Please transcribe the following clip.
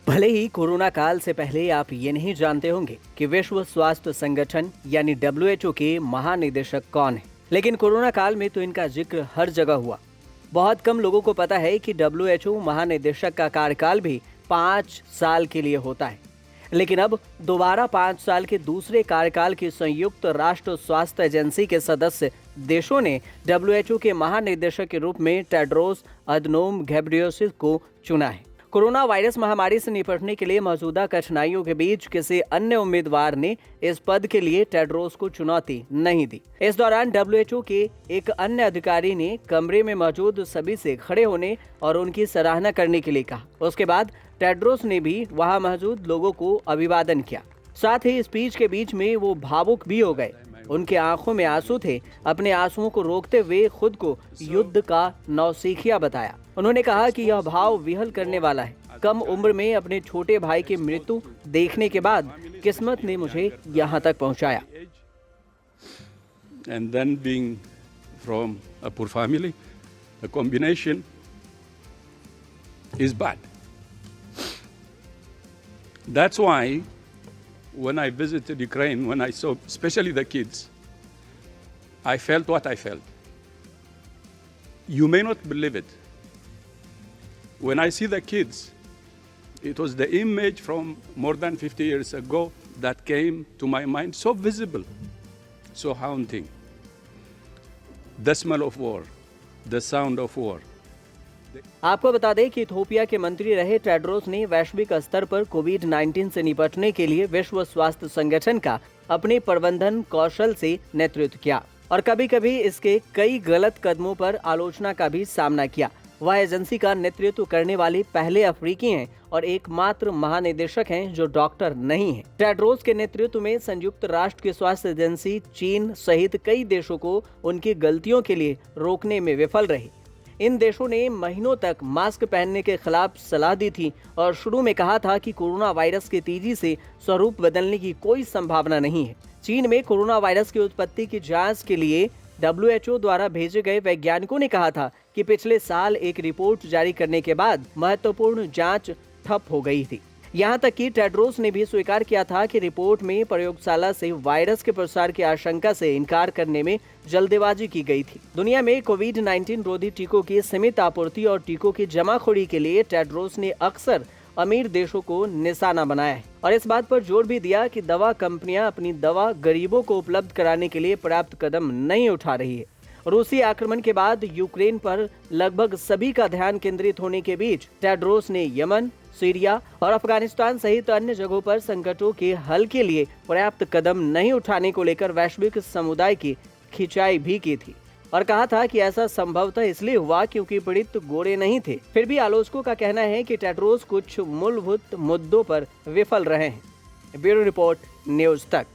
भले ही कोरोना काल से पहले आप ये नहीं जानते होंगे कि विश्व स्वास्थ्य संगठन यानी WHO के महानिदेशक कौन है, लेकिन कोरोना काल में तो इनका जिक्र हर जगह हुआ। बहुत कम लोगों को पता है कि WHO महानिदेशक का कार्यकाल भी 5 साल के लिए होता है। लेकिन अब दोबारा 5 साल के दूसरे कार्यकाल की संयुक्त राष्ट्र स्वास्थ्य एजेंसी के सदस्य देशों ने WHO के महानिदेशक के रूप में टेड्रोस अधनोम घेब्रेयेसस को चुना है। कोरोना वायरस महामारी से निपटने के लिए मौजूदा कठिनाइयों के बीच किसी अन्य उम्मीदवार ने इस पद के लिए टेड्रोस को चुनौती नहीं दी। इस दौरान WHO के एक अन्य अधिकारी ने कमरे में मौजूद सभी से खड़े होने और उनकी सराहना करने के लिए कहा। उसके बाद टेड्रोस ने भी वहां मौजूद लोगों को अभिवादन किया। साथ ही स्पीच के बीच में वो भावुक भी हो गए। उनके आंखों में आंसू थे। अपने आंसुओं को रोकते हुए खुद को युद्ध का नौसिखिया बताया। उन्होंने कहा कि यह भाव विहल करने वाला है। कम उम्र में अपने छोटे भाई की मृत्यु देखने के बाद किस्मत ने मुझे यहाँ तक पहुँचाया। And then being from a poor family, the combination is bad. That's why when I visited Ukraine, when I saw especially the kids, I felt what I felt. You may not believe it. When I see the kids, it was the image from more than 50 years ago that came to my mind, so visible, so haunting. The smell of war, the sound of war. आपको बता दें कि Ethiopia के मंत्री रहे Tedros ने वैश्विक स्तर पर कोविड-19 से निपटने के लिए विश्व स्वास्थ्य संगठन का अपने प्रबंधन कौशल से नेतृत्व किया और कभी-कभी इसके कई गलत कदमों पर आलोचना का भी सामना किया। वह एजेंसी का नेतृत्व करने वाले पहले अफ्रीकी हैं और एकमात्र महानिदेशक हैं जो डॉक्टर नहीं हैं। टेड्रोस के नेतृत्व में संयुक्त राष्ट्र की स्वास्थ्य एजेंसी चीन सहित कई देशों को उनकी गलतियों के लिए रोकने में विफल रही। इन देशों ने महीनों तक मास्क पहनने के खिलाफ सलाह दी थी और शुरू में कहा था कि कोरोना वायरस के तेजी से स्वरूप बदलने की कोई संभावना नहीं है। चीन में कोरोना वायरस की उत्पत्ति की जांच के लिए WHO द्वारा भेजे गए वैज्ञानिकों ने कहा था कि पिछले साल एक रिपोर्ट जारी करने के बाद महत्वपूर्ण जांच ठप हो गई थी। यहाँ तक कि टेड्रोस ने भी स्वीकार किया था कि रिपोर्ट में प्रयोगशाला से वायरस के प्रसार की आशंका से इनकार करने में जल्दबाजी की गई थी। दुनिया में कोविड-19 रोधी टीकों की सीमित आपूर्ति और टीकों की जमाखोरी के लिए टेड्रोस ने अक्सर अमीर देशों को निशाना बनाया है और इस बात पर जोर भी दिया कि दवा कंपनियां अपनी दवा गरीबों को उपलब्ध कराने के लिए पर्याप्त कदम नहीं उठा रही है। रूसी आक्रमण के बाद यूक्रेन पर लगभग सभी का ध्यान केंद्रित होने के बीच टेड्रोस ने यमन, सीरिया और अफगानिस्तान सहित अन्य जगहों पर संकटों के हल के लिए पर्याप्त कदम नहीं उठाने को लेकर वैश्विक समुदाय की खिंचाई भी की थी और कहा था कि ऐसा संभवतः इसलिए हुआ क्योंकि पीड़ित गोरे नहीं थे। फिर भी आलोचकों का कहना है कि टेड्रोस कुछ मूलभूत मुद्दों पर विफल रहे हैं। ब्यूरो रिपोर्ट, न्यूज़ तक।